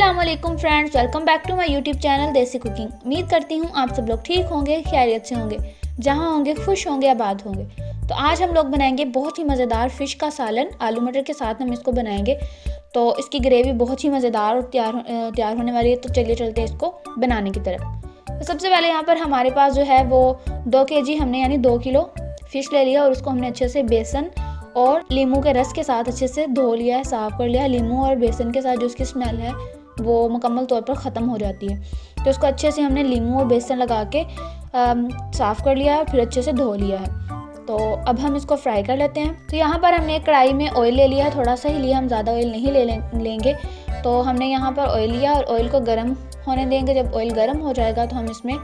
अस्सलामुअलैकुम friends, welcome back to my YouTube channel Desi cooking. उम्मीद करती हूँ आप सब लोग ठीक होंगे, खैरियत से होंगे, जहाँ होंगे खुश होंगे, आबाद होंगे। तो आज हम लोग बनाएंगे बहुत ही मज़ेदार फ़िश का सालन। आलू मटर के साथ हम इसको बनाएंगे। तो इसकी ग्रेवी बहुत ही मज़ेदार और तैयार होने वाली है। तो चलिए चलते हैं इसको बनाने की तरफ। तो सबसे पहले यहाँ पर हमारे पास जो है वो 2 kg हमने यानी 2 किलो फ़िश ले लिया और उसको हमने अच्छे से बेसन और नींबू के रस के साथ अच्छे से धो लिया है, साफ़ कर लिया है। नींबू और बेसन के साथ जो उसकी स्मेल है वो मुकम्मल तौर पर ख़त्म हो जाती है। तो इसको अच्छे से हमने नींबू और बेसन लगा के साफ़ कर लिया है, फिर अच्छे से धो लिया है। तो अब हम इसको फ्राई कर लेते हैं। तो यहाँ पर हमने एक कढ़ाई में ऑयल ले लिया है, थोड़ा सा ही लिया, हम ज़्यादा ऑयल नहीं लेंगे। तो हमने यहाँ पर ऑयल लिया और ऑयल को गर्म होने देंगे। जब ऑयल गर्म हो जाएगा तो हम इसमें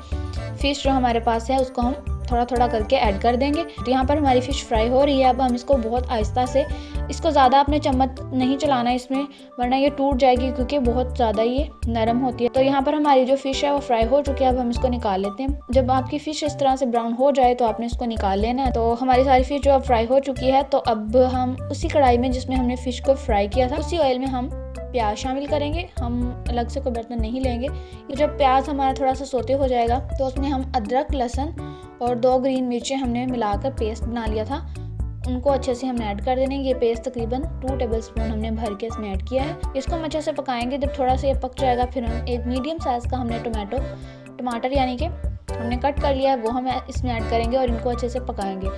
फ़िश जो हमारे पास है उसको हम थोड़ा थोड़ा करके ऐड कर देंगे। तो यहाँ पर हमारी फ़िश फ्राई हो रही है। अब हम इसको बहुत आहिस्ता से, इसको ज़्यादा अपने चम्मच नहीं चलाना है इसमें, वरना ये टूट जाएगी क्योंकि बहुत ज़्यादा ये नरम होती है। तो यहाँ पर हमारी जो फ़िश है वो फ्राई हो चुकी है। अब हम इसको निकाल लेते हैं। जब आपकी फ़िश इस तरह से ब्राउन हो जाए तो आपने इसको निकाल लेना है। तो हमारी सारी फ़िश जो अब फ्राई हो चुकी है, तो अब हम उसी कढ़ाई में जिसमें हमने फ़िश को फ्राई किया था उसी ऑयल में हम प्याज शामिल करेंगे। हम अलग से कोई बर्तन नहीं लेंगे। तो जब प्याज हमारा थोड़ा सा सोते हो जाएगा तो उसमें हम अदरक, लहसुन और 2 ग्रीन मिर्चें हमने मिलाकर पेस्ट बना लिया था, उनको अच्छे से हमने ऐड कर देने। ये पेस्ट तकरीबन 2 टेबलस्पून हमने भर के इसमें ऐड किया है। इसको हम अच्छे से पकाएंगे। जब थोड़ा सा ये पक जाएगा फिर हम एक मीडियम साइज़ का हमने टमाटर यानी कि हमने कट कर लिया है वो हम इसमें ऐड करेंगे और इनको अच्छे से पकाएंगे।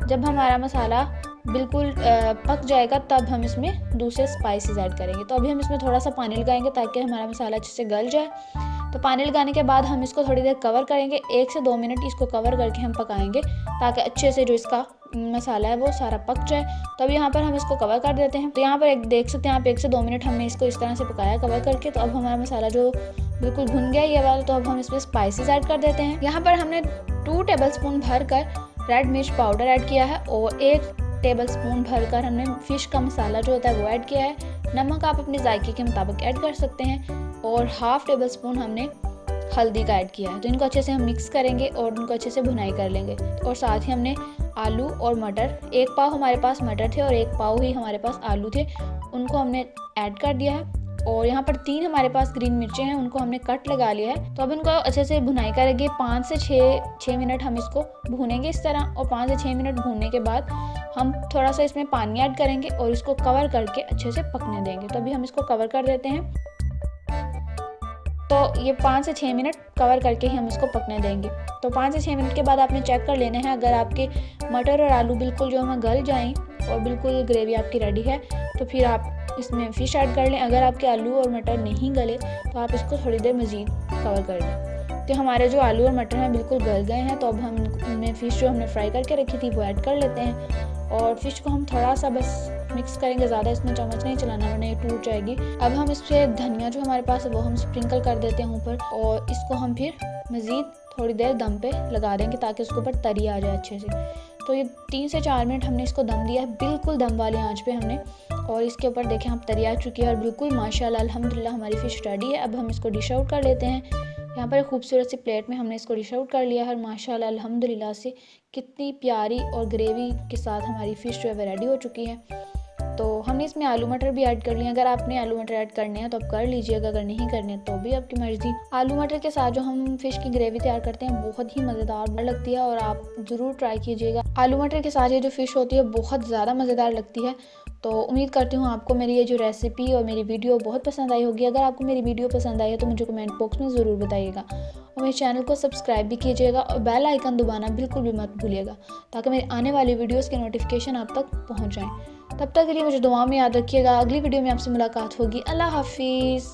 जब हमारा मसाला बिल्कुल पक जाएगा तब हम इसमें दूसरे स्पाइसेस ऐड करेंगे। तो अभी हम इसमें थोड़ा सा पानी लगाएंगे ताकि हमारा मसाला अच्छे से गल जाए। तो पानी लगाने के बाद हम इसको थोड़ी देर कवर करेंगे, 1 से 2 मिनट इसको कवर करके हम पकाएंगे ताकि अच्छे से जो इसका मसाला है वो सारा पक जाए। तो अब यहाँ पर हम इसको कवर कर देते हैं। तो यहाँ पर देख सकते हैं आप 1 से 2 मिनट हमने इसको इस तरह से पकाया कवर करके। तो अब हमारा मसाला जो बिल्कुल भुन गया ये वाला। तो अब हम इसमें स्पाइसेस ऐड कर देते हैं। यहाँ पर हमने 2 टेबलस्पून भरकर रेड मिर्च पाउडर ऐड किया है और 1 टेबलस्पून भरकर हमने फ़िश का मसाला जो होता है वो ऐड किया है। नमक आप अपने जायके के मुताबिक ऐड कर सकते हैं और 1/2 टेबलस्पून हमने हल्दी का ऐड किया है। तो इनको अच्छे से हम मिक्स करेंगे और उनको अच्छे से भुनाई कर लेंगे। और साथ ही हमने आलू और मटर, 1 पाव हमारे पास मटर थे और 1 पाव ही हमारे पास आलू थे, उनको हमने ऐड कर दिया है। और यहाँ पर 3 हमारे पास ग्रीन मिर्चें हैं, उनको हमने कट लगा लिया है। तो अब इनको अच्छे से भुनाई करेंगे। 5 से 6 मिनट हम इसको भूनेंगे इस तरह। और 5 से 6 मिनट भूनने के बाद हम थोड़ा सा इसमें पानी ऐड करेंगे और इसको कवर करके अच्छे से पकने देंगे। तो अभी हम इसको कवर कर देते हैं। तो ये 5 से 6 मिनट कवर करके ही हम इसको पकने देंगे। तो 5 से 6 मिनट के बाद आपने चेक कर लेना है। अगर आपके मटर और आलू बिल्कुल जो हमें गल जाएं और बिल्कुल ग्रेवी आपकी रेडी है तो फिर आप इसमें फ़िश ऐड कर लें। अगर आपके आलू और मटर नहीं गले तो आप इसको थोड़ी देर मज़ीद कवर कर लें। तो हमारे जो आलू और मटर हैं बिल्कुल गल गए हैं। तो अब हम इनमें फ़िश जो हमने फ्राई करके रखी थी वो ऐड कर लेते हैं और फ़िश को हम थोड़ा सा बस मिक्स करेंगे, ज़्यादा इसमें चम्मच नहीं चलाना वरना ये टूट जाएगी। अब हम इस पर धनिया जो हमारे पास है वो हम स्प्रिंकल कर देते हैं ऊपर और इसको हम फिर मज़ीद थोड़ी देर दम पे लगा देंगे ताकि उसके ऊपर तरी आ जाए अच्छे से। तो ये 3 से 4 मिनट हमने इसको दम दिया है, बिल्कुल दम वाली आंच पे हमने। और इसके ऊपर देखें हम तरी आ चुकी है और बिल्कुल माशाल्लाह अल्हम्दुलिल्लाह हमारी फ़िश रेडी है। अब हम इसको डिश आउट कर लेते हैं। यहाँ पर खूबसूरत सी प्लेट में हमने इसको डिश आउट कर लिया है और माशाल्लाह अल्हम्दुलिल्लाह से कितनी प्यारी और ग्रेवी के साथ हमारी फ़िश जो है रेडी हो चुकी है। तो हमने इसमें आलू मटर भी ऐड कर लिए। अगर आपने आलू मटर ऐड करने हैं तो आप कर लीजिएगा, अगर नहीं करने तो भी आपकी मर्ज़ी। आलू मटर के साथ जो हम फ़िश की ग्रेवी तैयार करते हैं बहुत ही मज़ेदार लगती है और आप ज़रूर ट्राई कीजिएगा। आलू मटर के साथ ये जो फ़िश होती है बहुत ज़्यादा मज़ेदार लगती है। तो उम्मीद करती हूँ आपको मेरी ये जो रेसिपी और मेरी वीडियो बहुत पसंद आई होगी। अगर आपको मेरी वीडियो पसंद आई है तो मुझे कमेंट बॉक्स में ज़रूर बताइएगा और मेरे चैनल को सब्सक्राइब भी कीजिएगा और बेल आइकन दबाना बिल्कुल भी मत भूलिएगा ताकि मेरे आने वाली वीडियोस के नोटिफिकेशन आप तक पहुँच जाएँ। तब तक के लिए मुझे दुआ में याद रखिएगा। अगली वीडियो में आपसे मुलाकात होगी। अल्लाह हाफिज़।